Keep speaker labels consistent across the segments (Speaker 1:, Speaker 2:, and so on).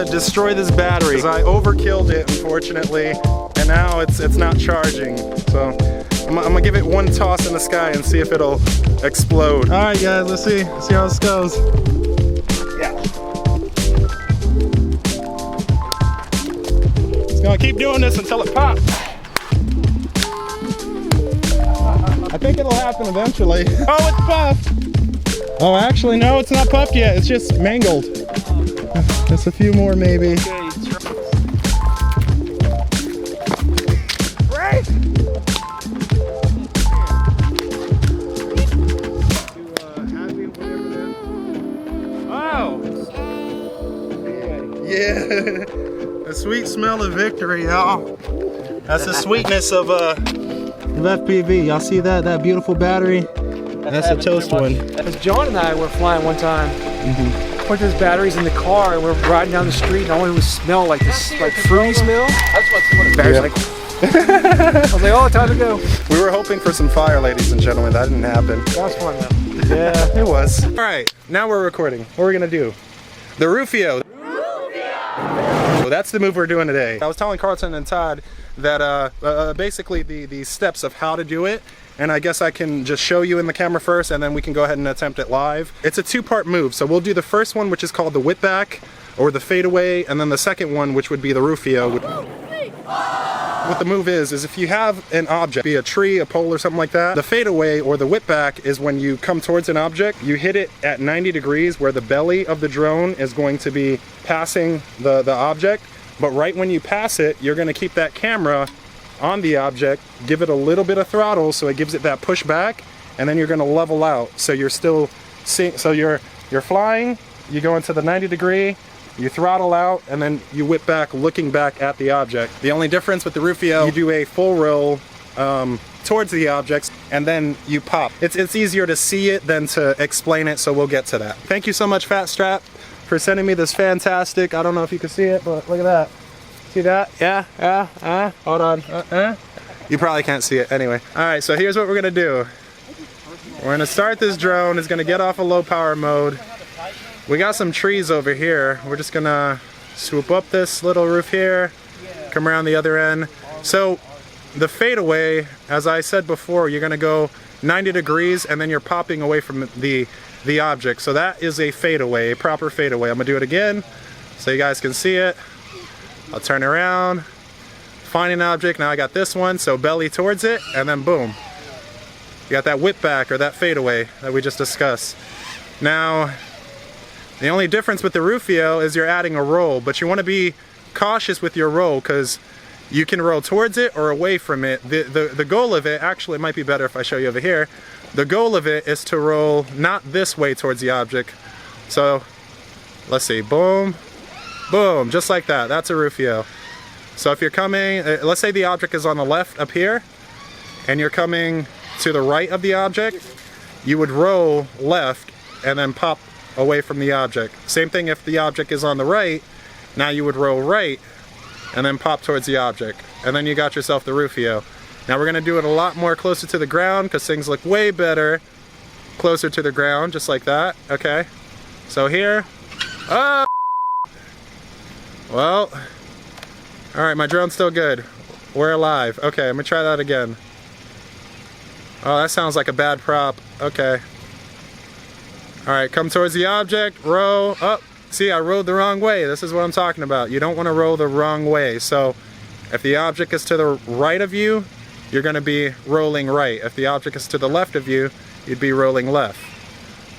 Speaker 1: to destroy this battery. I overkilled it, unfortunately, and now it's not charging. So I'm gonna give it one toss in the sky and see if it'll explode. All right, guys, let's see how this goes. Yeah. It's gonna keep doing this until it pops. I think it'll happen eventually. Oh, it's puffed. Oh, actually, no, it's not puffed yet. It's just mangled. Just a few more, maybe. Right. Oh. Yeah. The sweet smell of victory, y'all. That's the sweetness of FPV. Y'all see that? That beautiful battery? That's a toast one.
Speaker 2: As John and I were flying one time, put those batteries in the car and we're riding down the street and all it would smell like this like fruity smell. That's what batteries like. I was like, oh, time to go.
Speaker 1: We were hoping for some fire, ladies and gentlemen. That didn't happen.
Speaker 2: That was fun though.
Speaker 1: Yeah, it was. All right, now we're recording. What are we gonna do? The Rufio. So that's the move we're doing today. I was telling Carlton and Todd that basically the steps of how to do it, and I guess I can just show you in the camera first and then we can go ahead and attempt it live. It's a two-part move, so we'll do the first one, which is called the whip back or the fadeaway, and then the second one, which would be the Rufio. What the move is if you have an object, be a tree, a pole, or something like that, the fadeaway or the whip back is when you come towards an object, you hit it at 90 degrees where the belly of the drone is going to be passing the object. But right when you pass it, you're gonna keep that camera on the object, give it a little bit of throttle so it gives it that push back, and then you're gonna level out. So you're still seeing, so you're flying, you go into the 90 degree, you throttle out, and then you whip back looking back at the object. The only difference with the Rufio, you do a full roll towards the objects and then you pop. It's easier to see it than to explain it, so we'll get to that. Thank you so much, Fat Strap, for sending me this fantastic, I don't know if you can see it, but look at that. See that? Yeah, hold on. You probably can't see it anyway. All right, so here's what we're gonna do. We're gonna start this drone. It's gonna get off of low power mode. We got some trees over here. We're just gonna swoop up this little roof here, come around the other end. So the fadeaway, as I said before, you're gonna go 90 degrees and then you're popping away from the object. So that is a fadeaway, a proper fadeaway. I'm gonna do it again so you guys can see it. I'll turn around, find an object. Now I got this one, so belly towards it, and then boom. You got that whip back or that fadeaway that we just discussed. Now, the only difference with the Rufio is you're adding a roll, but you want to be cautious with your roll because you can roll towards it or away from it. The goal of it, actually it might be better if I show you over here. The goal of it is to roll not this way towards the object. So, let's see, boom, boom, just like that. That's a Rufio. So if you're coming, let's say the object is on the left up here, and you're coming to the right of the object, you would roll left and then pop away from the object. Same thing if the object is on the right, now you would roll right and then pop towards the object. And then you got yourself the Rufio. Now we're gonna do it a lot more closer to the ground because things look way better closer to the ground, just like that, okay? So here, oh! Well, all right, my drone's still good. We're alive. Okay, I'm gonna try that again. Oh, that sounds like a bad prop. Okay. All right, come towards the object, row up. See, I rode the wrong way. This is what I'm talking about. You don't want to roll the wrong way. So if the object is to the right of you, you're gonna be rolling right. If the object is to the left of you, you'd be rolling left.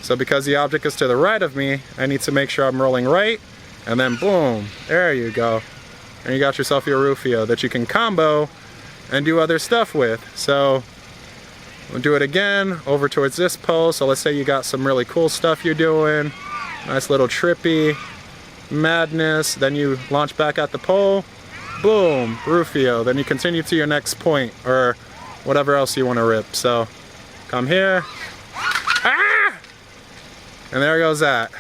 Speaker 1: So because the object is to the right of me, I need to make sure I'm rolling right, and then boom, there you go. And you got yourself your Rufio that you can combo and do other stuff with. So we'll do it again over towards this pole. So let's say you got some really cool stuff you're doing, nice little trippy madness, then you launch back at the pole, boom, Rufio. Then you continue to your next point or whatever else you want to rip. So come here, ah! And there goes that.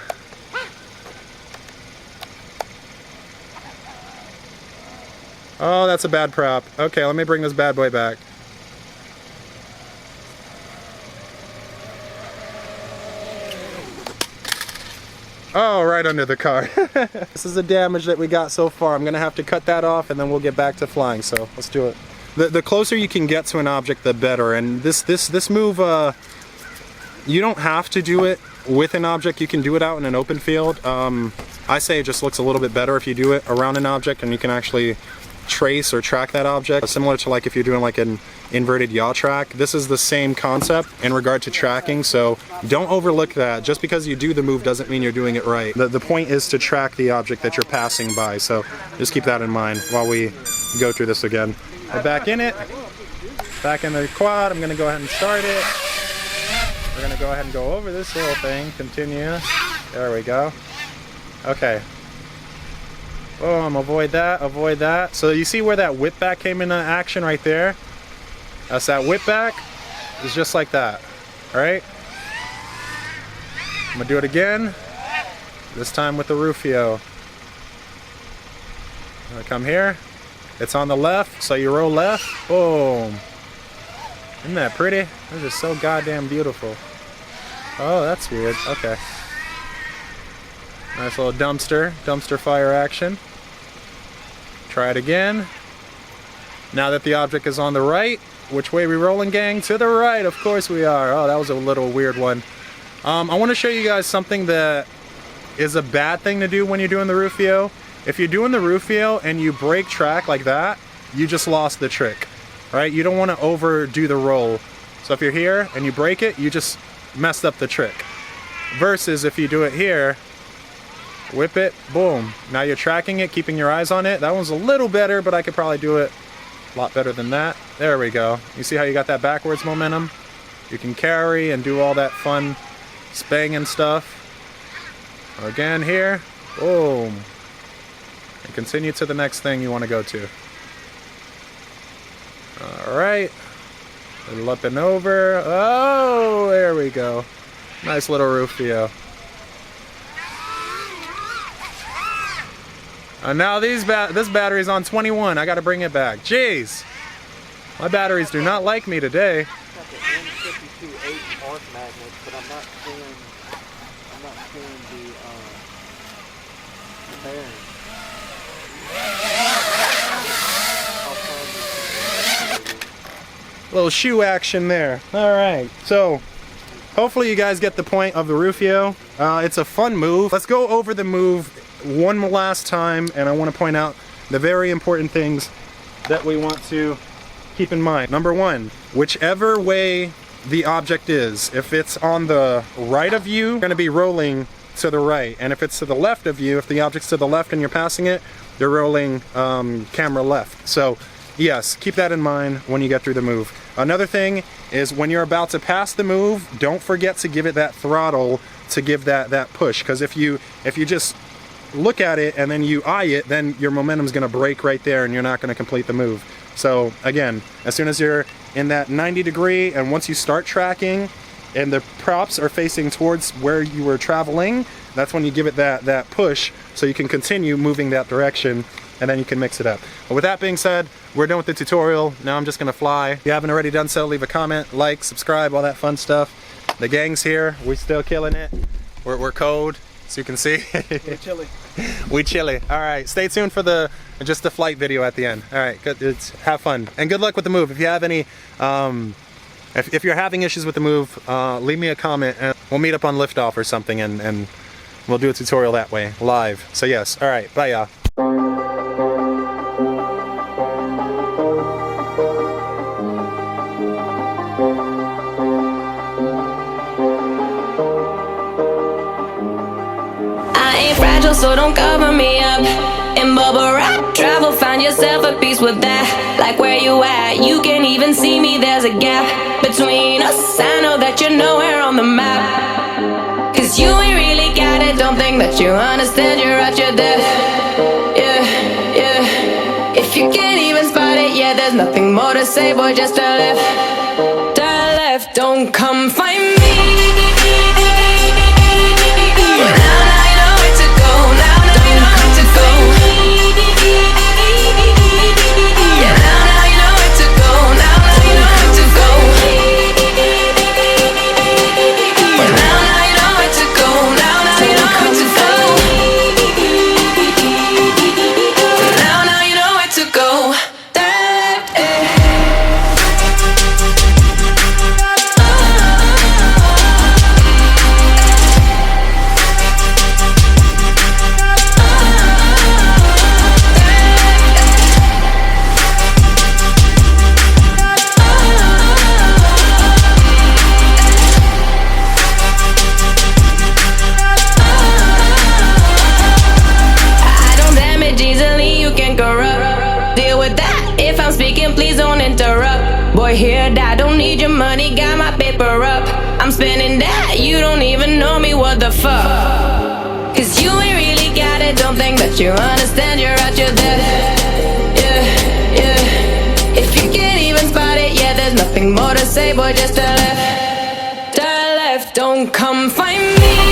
Speaker 1: Oh, that's a bad prop. Okay, let me bring this bad boy back. Oh, right under the car. This is the damage that we got so far. I'm gonna have to cut that off and then we'll get back to flying, so let's do it. The closer you can get to an object, the better. And this move, you don't have to do it with an object. You can do it out in an open field. I say it just looks a little bit better if you do it around an object and you can actually trace or track that object. Similar to like if you're doing like an inverted yaw track. This is the same concept in regard to tracking, so don't overlook that. Just because you do the move doesn't mean you're doing it right. The point is to track the object that you're passing by, so just keep that in mind while we go through this again. We're back in it, back in the quad. I'm gonna go ahead and start it. We're gonna go ahead and go over this little thing, continue. There we go. Okay. Boom, avoid that, avoid that. So you see where that whip back came into action right there? That's that whip back. It's just like that, all right? I'm gonna do it again. This time with the Rufio. I'm gonna come here. It's on the left, so you roll left. Boom. Isn't that pretty? This is so goddamn beautiful. Oh, that's weird. Okay. Nice little dumpster fire action. Try it again. Now that the object is on the right, which way we rolling, gang? To the right, of course we are. Oh, that was a little weird one. I want to show you guys something that is a bad thing to do when you're doing the Rufio. If you're doing the Rufio and you break track like that, you just lost the trick, right? You don't want to overdo the roll. So if you're here and you break it, you just messed up the trick. Versus if you do it here, whip it, boom. Now you're tracking it, keeping your eyes on it. That one's a little better, but I could probably do it a lot better than that. There we go. You see how you got that backwards momentum? You can carry and do all that fun Sbang and stuff. Again here, boom. And continue to the next thing you want to go to. All right. A little up and over. Oh, there we go. Nice little Rufio. And now this battery's on 21. I gotta bring it back. Jeez. My batteries do not like me today. Little shoe action there. All right. So hopefully you guys get the point of the Rufio. It's a fun move. Let's go over the move one last time, and I want to point out the very important things that we want to keep in mind. Number one, whichever way the object is, if it's on the right of you, you're going to be rolling to the right, and if it's to the left of you, if the object's to the left and you're passing it, you're rolling camera left. So yes, keep that in mind when you get through the move. Another thing is when you're about to pass the move, don't forget to give it that throttle to give that push, because if you just look at it and then you eye it, then your momentum's going to break right there and you're not going to complete the move. So again, as soon as you're in that 90 degree and once you start tracking and the props are facing towards where you were traveling, that's when you give it that push so you can continue moving that direction, and then you can mix it up. But with that being said, we're done with the tutorial. Now I'm just going to fly. If you haven't already done so, leave a comment, like, subscribe, all that fun stuff. The gang's here. We're still killing it. We're cold, so you can see.
Speaker 2: We're chilly.
Speaker 1: We chilly. All right, stay tuned for just the flight video at the end. All right, good. Have fun and good luck with the move. If you have any, if you're having issues with the move, leave me a comment and we'll meet up on liftoff or something, and we'll do a tutorial that way live. So yes. All right. Bye, y'all.
Speaker 3: So don't cover me up in bubble wrap. Travel, find yourself a piece with that. Like where you at, you can even see me. There's a gap between us. I know that you're nowhere on the map, 'cause you ain't really got it. Don't think that you understand, you're at your depth. Yeah, yeah. If you can't even spot it, yeah, there's nothing more to say, boy, just turn left. Turn left, don't come find me. Now you know where to go. Boy, here, I don't need your money, got my paper up. I'm spending that, you don't even know me, what the fuck? Cause you ain't really got it, don't think that you understand, you're out your depth. Yeah, yeah. If you can't even spot it, yeah, there's nothing more to say, boy, just turn left. Turn left, don't come find me.